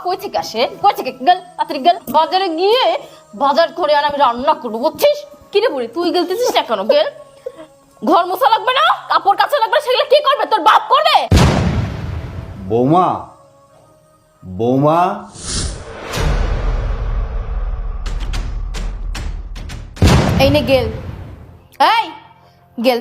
কই থেকে আসে? কই থেকে গেল? তাড়াতাড়ি গেল। বাজারে গিয়ে বাজার করে আর আমি রান্না করবো, বুঝছিস? কিরে বুড়ি, তুই গেলতেছিস না কেন? গেল। ঘর মোছা লাগবে না, কাপড় কাচা লাগবে, সেগুলো কি করবে? তোর বাপ করবে। বৌমা, বৌমা, এই নে গেল। এই গেল,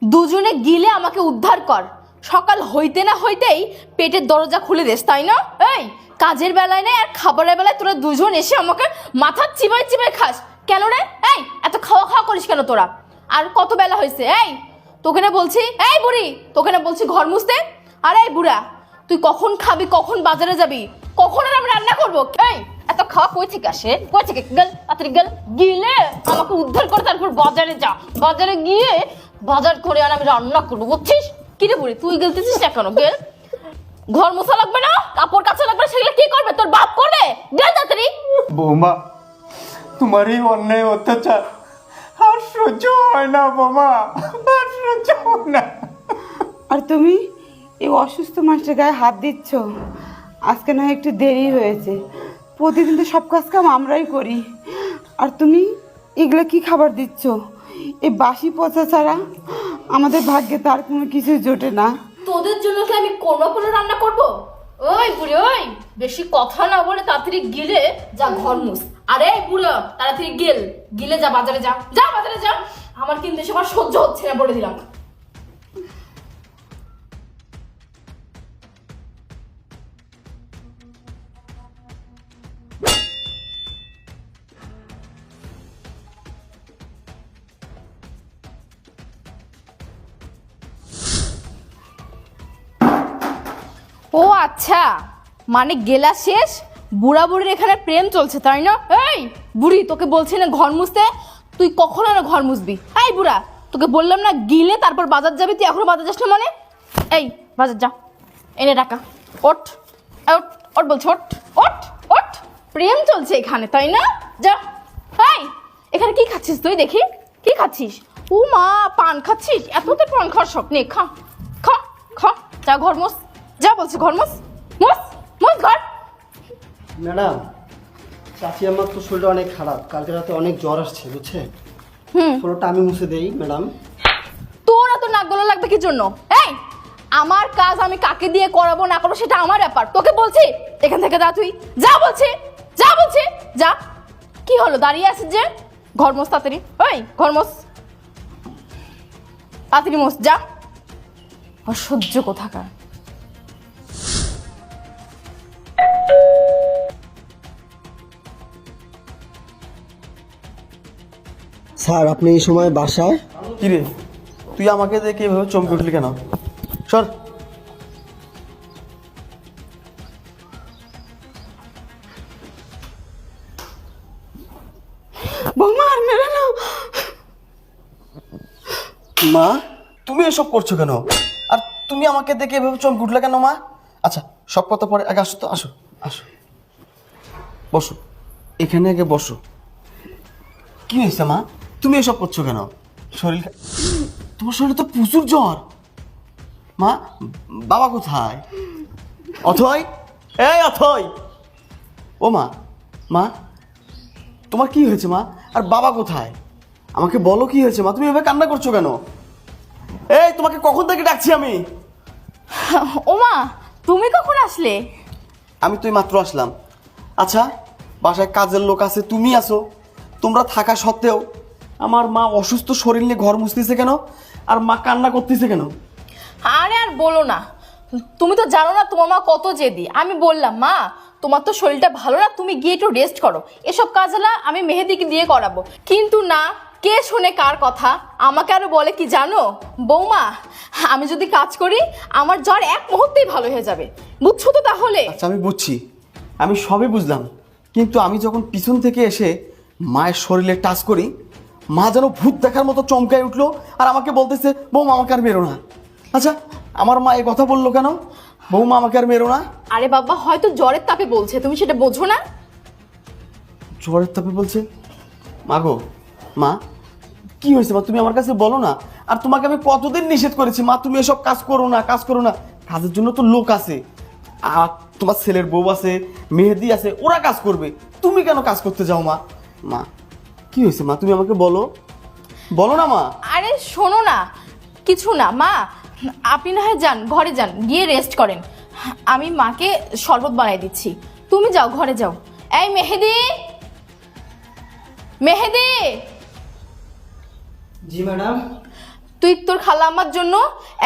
দুজনে গিলে আমাকে উদ্ধার কর। সকাল হইতে না হইতেই পেটের দরজা খুলে দেস, তাই না? এই কাজের বেলায় নেই আর খাবারের বেলায় তোরা দুজন এসে আমাকে মাথা চিবাই চিবাই খাস কেন রে? এই এত খাওয়া খাওয়া করিস কেন তোরা? আর কত বেলা হয়েছে? এই তোকে না বলছি, এই বুড়ি তোকে না বলছি ঘর মুছতে। আর এই বুড়া, তুই কখন খাবি, কখন বাজারে যাবি, কখন আর আমি রান্না করবো? এই এত খাওয়া কই থেকে আসে? কই থেকে গেল? তাড়াতাড়ি গেল। গিলে আমাকে উদ্ধার করে তারপর বাজারে যা। বাজারে গিয়ে বাজার করে আর আমি রান্না করবো, বুঝছিস? কিরে বুড়ি, তুই গেলতেছিস না কেন? গেল। ঘর মোছা লাগবে না, কাপড় কাচা লাগবে, সেগুলো কি করবে? তোর বাপ করবে। গেল তাড়াতাড়ি। বৌমা, তোমার এই অন্যায় অত্যাচার আর সহ্য হয় না বৌমা, আর সহ্য হয় না। আর তুমি এই অসুস্থ মানুষের গায়ে হাত দিচ্ছ? আজকে না একটু দেরি হয়েছে, প্রতিদিন তো সব কাজ কাম আমরাই করি। আর তুমি এগুলো কি খাবার দিচ্ছ? এই বাসি পচা ছাড়া আমাদের ভাগ্যে তার কোনো কিছু জোটে না। তোদের জন্য কি আমি কোনো রান্না করব? ওই বুড়ি, ওই বেশি কথা না বলে তাড়াতাড়ি গিলে যা ঘর মুছ। আরে বুড়ো, তাড়াতাড়ি গিলে যা বাজারে যা। যা বাজারে যা। আমার কিন্তু এসব আর সহ্য হচ্ছে না, বলে দিলাম। ও আচ্ছা, মানে গেলা শেষ, বুড়া বুড়ির এখানে প্রেম চলছে, তাই না? এই বুড়ি, তোকে বলছি না ঘর মুছতে, তুই কখন আর ঘর মুছবি? এই বুড়া, তোকে বললাম না গিলে তারপর বাজার যাবি, তুই এখনো বাজার যাস না? মানে এই বাজার যা, এনে টাকা। ওঠ ওঠ ওঠ বলছি, ওঠ ওঠ ওঠ। প্রেম চলছে এখানে, তাই না? যা। এই এখানে কি খাচ্ছিস তুই? দেখি কি খাচ্ছিস? ও মা, পান খাচ্ছিস? এত তো পান খাওয়ার শখ নেই, খা খা খা। যা ঘর মোছ, যা বলছি ঘর মোছ, মোছ মোছ ঘর। ম্যাডাম, চাচি আমার তো শরীরটা অনেক খারাপ, কালকে রাতে অনেক জ্বর আসছে, বুঝছে? ফ্লোরটা আমি মুছে দেই ম্যাডাম। তোর এত নাক গলা লাগবে কি জন্য? এই আমার কাজ আমি কাকে দিয়ে করাবো না করবো সেটা আমার ব্যাপার। তোকে বলছি এখান থেকে যা, তুই যা বলছি, যা বলছি যা। কি হলো দাঁড়িয়ে আছিস যে? ঘর মোছ তাড়াতাড়ি। ওই ঘর মোছ, তাড়াতাড়ি মোছ, যা। অসহ্য কোথাকার। স্যার, আপনি এই সময় বাসায়? কিরে, তুই আমাকে দেখে এভাবে চমকে উঠলি কেন? সর। বৌমা, আর মেরে না। মা, তুমি এসব করছো কেন? আর তুমি আমাকে দেখে এভাবে চমকে উঠলে কেন মা? আচ্ছা, সব কথা পরে, আগে আসো তো, আসো আসো, বসো, এখানে আগে বসো। কি হয়েছে মা, তুমি এসব করছো কেন? শরীর, তোমার শরীরে তো প্রচুর জ্বর। মা, বাবা কোথায়? অথয়, এই অথয়। ও মা, মা তোমার কি হয়েছে মা? আর বাবা কোথায়? আমাকে বলো কি হয়েছে মা, তুমি এভাবে কান্না করছো কেন? এই তোমাকে কখন থেকে ডাকছি আমি? ওমা, তুমি কখন আসলে? আমি তুই মাত্র আসলাম। আচ্ছা, বাসায় কাজের লোক আছে, তুমি আসো, তোমরা থাকা সত্ত্বেও আমার মা অসুস্থ শরীর নিয়ে ঘর মুছতেছে কেন? আর মা কান্না করতেছে কেন? আরে আর বলো না, তুমি তো জানো না তোমার মা কত জেদি। আমি বললাম মা তোমার তো শরীরটা ভালো না, তুমি গিয়ে একটু রেস্ট করো, এসব কাজলা আমি মেহেদিকে দিয়ে করাবো। কিন্তু না, কে শোনে কার কথা? আমাকে আরো বলে কি জানো বৌমা, আমি যদি কাজ করি আমার জ্বর এক মুহূর্তেই ভালো হয়ে যাবে, বুঝছো তো? তাহলে আচ্ছা, আমি বুঝছি, আমি সবই বুঝলাম, কিন্তু আমি যখন পিছন থেকে এসে মায়ের শরীরে টাচ করি, মা যেন ভূত দেখার মতো চমকায় উঠলো আর আমাকে বলতেছে বৌমা আমাকে আর মেরো না। আচ্ছা, আমার মা এই কথা বললো কেন, বৌমা আমাকে আর মেরো না? আরে বাবা, হয়তো জ্বরের তাপে বলছে, তুমি সেটা বোঝো না? জ্বরের তাপে বলছে? মা গো, মা কি হয়েছে মা, তুমি আমার কাছে বলো না। আর তোমাকে আমি কতদিন নিষেধ করেছি মা, তুমি এসব কাজ করো না, কাজ করো না। কাজের জন্য তো লোক আছে, আর তোমার ছেলের বউ আছে, মেহেদি আছে, ওরা কাজ করবে, তুমি কেন কাজ করতে যাও মা? মা কি হয়েছে মা, তুমি আমাকে বলো, বলো না মা। আরে শোনো না, কিছু না মা, আপনি না হয় যান, ঘরে যান, গিয়ে রেস্ট করেন। আমি মাকে শরবত বানাই দিচ্ছি, তুমি যাও, ঘরে যাও। এই মেহেদি, মেহেদি, জি ম্যাডাম। তুই তোর খালা আমার জন্য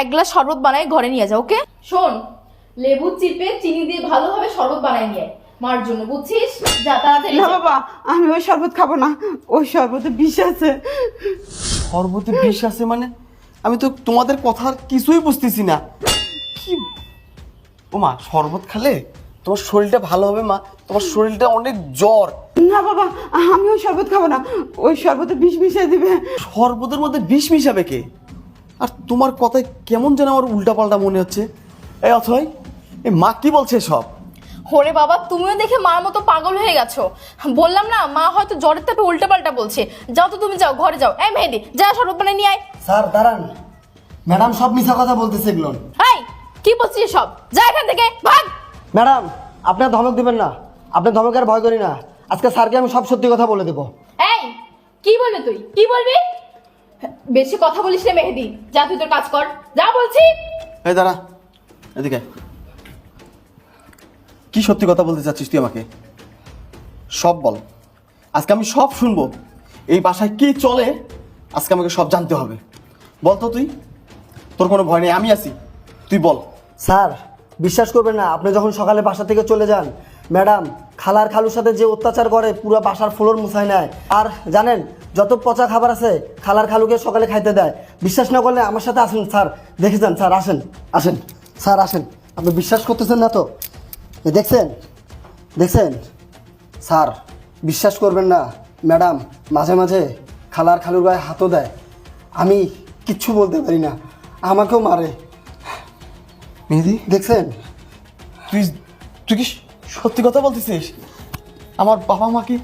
এক গ্লাস শরবত বানাই ঘরে নিয়ে যা, ওকে? শোন, লেবু চিপে চিনি দিয়ে ভালোভাবে শরবত বানাই নিয়ে আয় মার জন্য, বুঝছিস? যা তাড়াতাড়ি না যা। বাবা, আমি ওই শরবত খাবো না, ওই শরবতে বিষ আছে। শরবতে বিষ আছে মানে? আমি তো তোমাদের কথার কিছুই বুঝতেছি না। কি ও মা, শরবত খেলে তোমার শরীরটা ভালো হবে মা, তোমার শরীরটা অনেক জ্বর। না বাবা, আমি ওই শরবত খাবো না, ওই শরবতে বিষ মিশিয়ে দিবে। শরবতের মধ্যে বিষ মিশাবে কে? আর তোমার কথায় কেমন যেন আমার উল্টাপাল্টা মনে হচ্ছে। এই অথয়, এই মা কি বলছে সব? ওরে বাবা, তুমিও দেখে মার মতো পাগল হয়ে গেছো। বললাম না, মা হয়তো জ্বরের তাপে উল্টাপাল্টা বলছে। যাও তো, তুমি যাও, ঘরে যাও। এই মেহেদি, যা শরবত বানাই নিয়ে আয়। স্যার দাঁড়ান, ম্যাডাম সব মিথ্যা কথা বলতেছে এগুলো। এই কি বলছিস সব? যা এখান থেকে, ভাগ। ম্যাডাম আপনার ধমক দিবেন না, আপনার ধমকের ভয় করি না। আজকে স্যারকে আমি সব সত্যি কথা বলে দেবো। এই কি বলবি তুই, কি বলবি? বেশি কথা বলিস না মেহেদি, যা তুই তোর কাজ কর, যা বলছি। এই দাঁড়া, এদিকে। কি সত্যি কথা বলতে চাচ্ছিস তুই আমাকে? সব বল, আজকে আমি সব শুনবো। এই বাসায় কি চলে আজকে আমাকে সব জানতে হবে। বল তো তুই, তোর কোনো ভয় নেই, আমি আছি, তুই বল। স্যার বিশ্বাস করবেন না, আপনি যখন সকালে বাসা থেকে চলে যান, ম্যাডাম খালার খালুর সাথে যে অত্যাচার করে পুরো বাসার ফ্লোর মুছায় নেয়। আর জানেন, যত পচা খাবার আছে খালার খালুকে সকালে খাইতে দেয়। বিশ্বাস না করলে আমার সাথে আসেন স্যার, দেখে যান স্যার, আসেন আসেন স্যার আসেন। আপনি বিশ্বাস করতেছেন না তো? দেখছেন দেখছেন স্যার, বিশ্বাস করবেন না, ম্যাডাম মাঝে মাঝে খালার খালুর গায়ে হাতও দেয়। আমি কিচ্ছু বলতে পারি না, আমাকেও মারে। মেহেদি, দেখছেন? তুই তুই কি সত্যি কথা বলতেছিস? আমার বাবা মাকে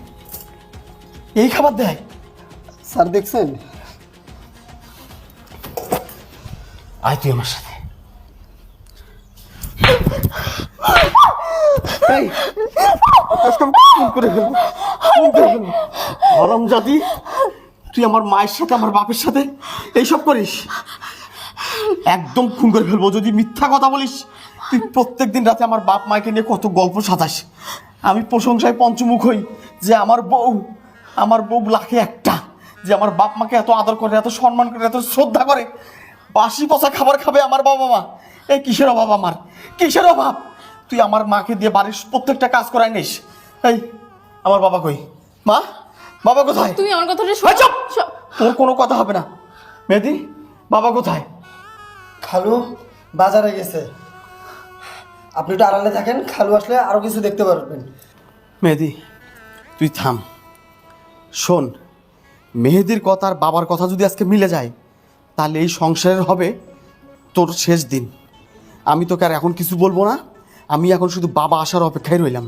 এই খাবার দেয়? স্যার দেখছেন? আয় তুই আমার সাথে। এই, আজকে আমি খুন করে ফেলবো, খুন করে ফেলবো। হারামজাদি, তুই আমার মায়ের সাথে আমার বাপের সাথে এইসব করিস? একদম খুন করে ফেলবো যদি মিথ্যা কথা বলিস। তুই প্রত্যেকদিন রাতে আমার বাপ মাকে নিয়ে কত গল্প সাজাস। আমি প্রশংসায় পঞ্চমুখ হই যে আমার বউ লাখে একটা, যে আমার বাপ মাকে এত আদর করে, এত সম্মান করে, এত শ্রদ্ধা করে। বাসি পচা খাবার খাবে আমার বাবা মা? এই কিসের অভাব আমার, কিসের অভাব? তুই আমার মাকে দিয়ে বাড়ির প্রত্যেকটা কাজ করাই নিস। এই আমার বাবা কই? মা, বাবা কোথায়? তুমি আমার কথাটা এই চুপ! শোন। তোর কোনো কথা হবে না। মেহেদি, বাবা কোথায়? খালু বাজারে গেছে, আপনি একটু আড়ালে থাকেন, খালু আসলে আরও কিছু দেখতে পারবেন। মেহেদি তুই থাম। শোন, মেহেদির কথা আর বাবার কথা যদি আজকে মিলে যায়, তাহলে এই সংসারের হবে তোর শেষ দিন। আমি তোকে আর এখন কিছু বলবো না, আমি এখন শুধু বাবা আসার অপেক্ষায় রইলাম।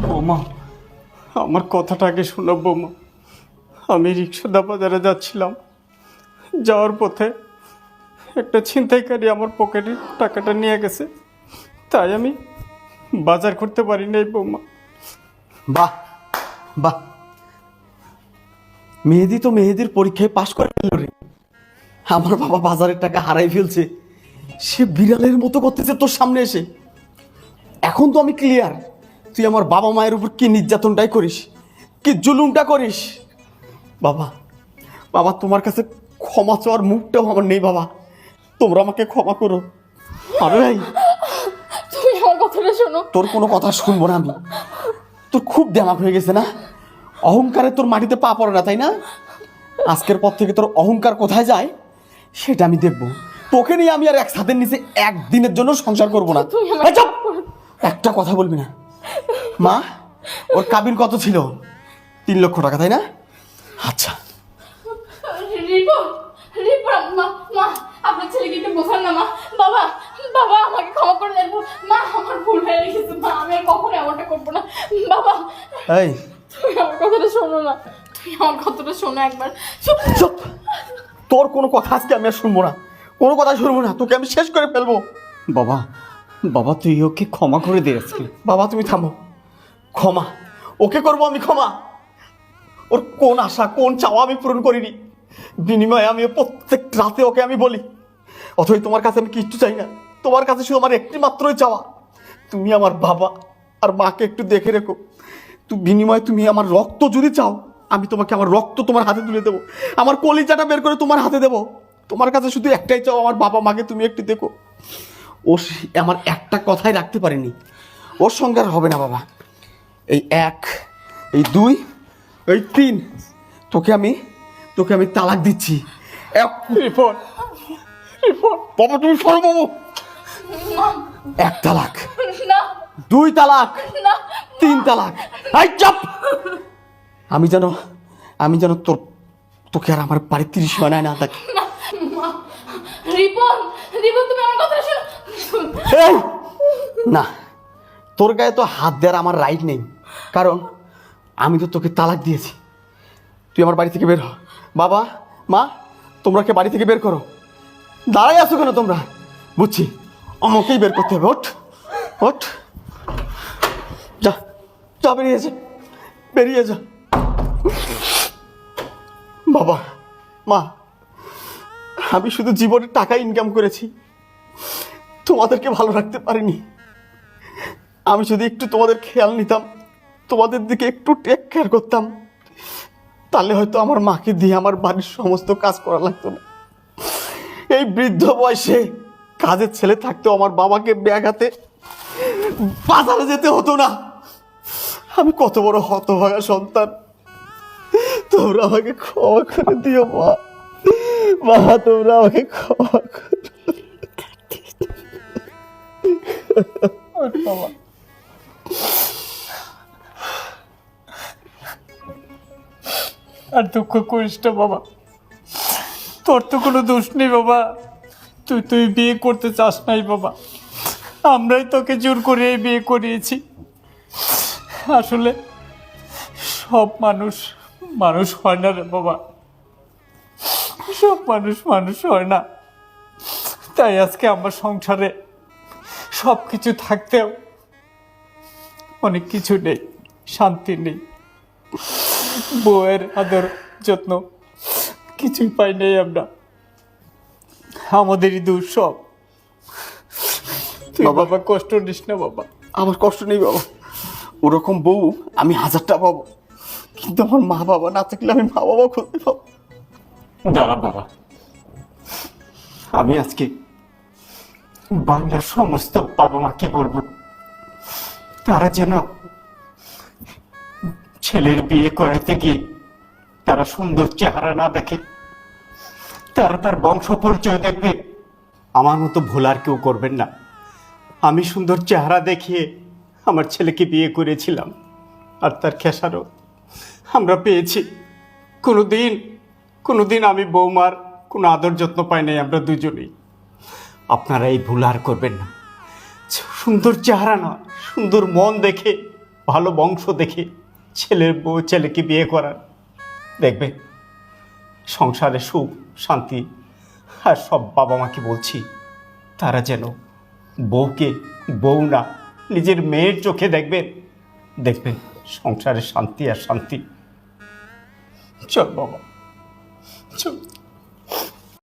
বৌমা, আমার কথাটা আগে শোনো বৌমা। আমি রিক্সাদা বাজারে যাচ্ছিলাম, যাওয়ার পথে একটা ছিনতাইকারী আমার পকেটে টাকাটা নিয়ে গেছে, তাই আমি বাজার করতে পারি নাই বৌমা। বাহ বাহ, মেহেদি তো মেহেদির পরীক্ষায় পাশ করে ফেলল রে। আমার বাবা বাজারের টাকা হারাই ফেলছে, সে বিড়ালের মতো করতেছে তোর সামনে এসে। এখন তো আমি ক্লিয়ার, তুই আমার বাবা মায়ের উপর কি নির্যাতনটাই করিস, কি জুলুমটা করিস। বাবা, বাবা তোমার কাছে ক্ষমা চাওয়ার মুখটাও আমার নেই বাবা, তোমরা আমাকে ক্ষমা করো। আরে ভাই, তুমি আমার কথাটা শোনো। তোর কোনো কথা শুনবো না আমি। তোর খুব দেমাক হয়ে গেছে না? অহংকারে তোর মাটিতে পা পড়ে না, তাই না? আজকের পর থেকে তোর অহংকার কোথায় যায় সেটা আমি দেখবো। তোকে নিয়ে আমি আর এক ছাদের নিচে একদিনের জন্য সংসার করবো না। এই চুপ! একটা কথা বলবি না। মা, ওর কাবিন কত ছিল? 3 লক্ষ টাকা, তাই না? আচ্ছা, মা, মা, আপনার ছেলেকে একটু বোঝান না মা। বাবা, বাবা আমাকে ক্ষমা করে দেন মা, আমার ভুল হয়ে গেছে মা, আমি আর কখনো এমনটা করবো না। বাবা, এই তুমি আমার কথাটা শোনো না, তুমি আমার কথাটা শোনো একবার। চুপ চুপ! তোর কোনো কথা আজকে আমি আর শুনবো না, কোনো কথা শুনবো না, তোকে আমি শেষ করে ফেলবো। বাবা, বাবা তুই ওকে ক্ষমা করে দে আজকে। বাবা তুমি থামো। ক্ষমা? ওকে করবো আমি ক্ষমা? ওর কোন আশা কোন চাওয়া আমি পূরণ করিনি, বিনিময়ে আমি প্রত্যেক রাতে ওকে আমি বলি, অথচ তোমার কাছে আমি কিচ্ছু চাই না, তোমার কাছে শুধু আমার একটি মাত্রই চাওয়া, তুমি আমার বাবা আর মাকে একটু দেখে রেখো। বিনিময়ে তুমি আমার রক্ত যদি চাও, আমি তোমাকে আমার রক্ত তোমার হাতে তুলে দেবো, আমার কলিজাটা বের করে তোমার হাতে দেবো। তোমার কাছে শুধু একটাই চাও, আমার বাবা মাকে তুমি একটু দেখো। ও আমার একটা কথাই রাখতে পারেনি, ওর সঙ্গে আর হবে না বাবা। এই 1, এই 2, এই 3, তোকে আমি তালাক দিচ্ছি। রিপন, বাবা তুমি সরো বাবু। 1 তালাক, না 2 তালাক, না 3 তালাক। আই চাপ। আমি যেন তোকে আর আমার বাড়ির 30 মানায় না থাকে। রিপন, রিপন তুমি আমার কথা শোনো। এই, না, তোর গায়ে তো হাত দেওয়ার আমার রাইট নেই, কারণ আমি তো তোকে তালাক দিয়েছি। তুই আমার বাড়ি থেকে বের হ। বাবা মা তোমরা কে বাড়ি থেকে বের করো। দাঁড়াই আছো কেন তোমরা? বুঝছি, আমাকেই বের করতে হবে। ওঠ ওঠ, যা যা, বেরিয়ে যা। বাবা মা, আমি শুধু জীবনে টাকা ইনকাম করেছি, তোমাদেরকে ভালো রাখতে পারিনি। আমি যদি একটু তোমাদের খেয়াল নিতাম, তোমাদের দিকে একটু টেক কেয়ার করতাম, তাহলে হয়তো আমার মাকে দিয়ে আমার বাড়ির সমস্ত কাজ করা লাগতো না। এই বৃদ্ধ বয়সে কাজের ছেলে থাকতো, আমার বাবাকে ব্যাগ হাতে বাজারে যেতে হতো না। আমি কত বড় হতভাগা সন্তান, তোমরা আমাকে ক্ষমা করে দিও মা। মা তোমরা আমাকে ক্ষমা করে। বাবা আর দুঃখ করিস না বাবা, তোর তো কোনো দোষ নেই বাবা। তুই বিয়ে করতে চাস নাই বাবা, আমরাই তোকে জোর করে বিয়ে করিয়েছি। আসলে সব মানুষ হয় না রে বাবা, সব মানুষ হয় না। তাই আজকে আমার সংসারে সব কিছু থাকতেও অনেক কিছু নেই, শান্তি নেই, বউয়ের আদর যত্ন কিছুই পাই নেই আমরা। আমাদেরই দোষ সব। তুই বাবা কষ্ট নিস না বাবা। আমার কষ্ট নেই বাবা, ওরকম বউ আমি 1000টা পাবো, কিন্তু আমার মা বাবা না থাকলে আমি মা বাবা খুঁজতে পাবো। দাঁড়া বাবা, আমি আজকে বাংলার সমস্ত বাবা মাকে বলবো, তারা যেন ছেলের বিয়ে করাতে গিয়ে তারা সুন্দর চেহারা না দেখে, তারা তার বংশ পরিচয় দেখবে। আমার মতো ভুল আর কেউ করবেন না। আমি সুন্দর চেহারা দেখিয়ে আমার ছেলেকে বিয়ে করেছিলাম, আর তার খেসারও আমরা পেয়েছি। কোনোদিন আমি বৌমার কোনো আদর যত্ন পাই নাই, আমরা দুজনেই। আপনারা এই ভুল আর করবেন না। সুন্দর চেহারা না, সুন্দর মন দেখে, ভালো বংশ দেখে ছেলেকে বিয়ে করার, দেখবে সংসারে সুখ শান্তি। আর সব বাবা মাকে বলছি, তারা যেন বউকে বউ না, নিজের মেয়ের চোখে দেখবেন সংসারে শান্তি আর শান্তি। চল বাবা, চল।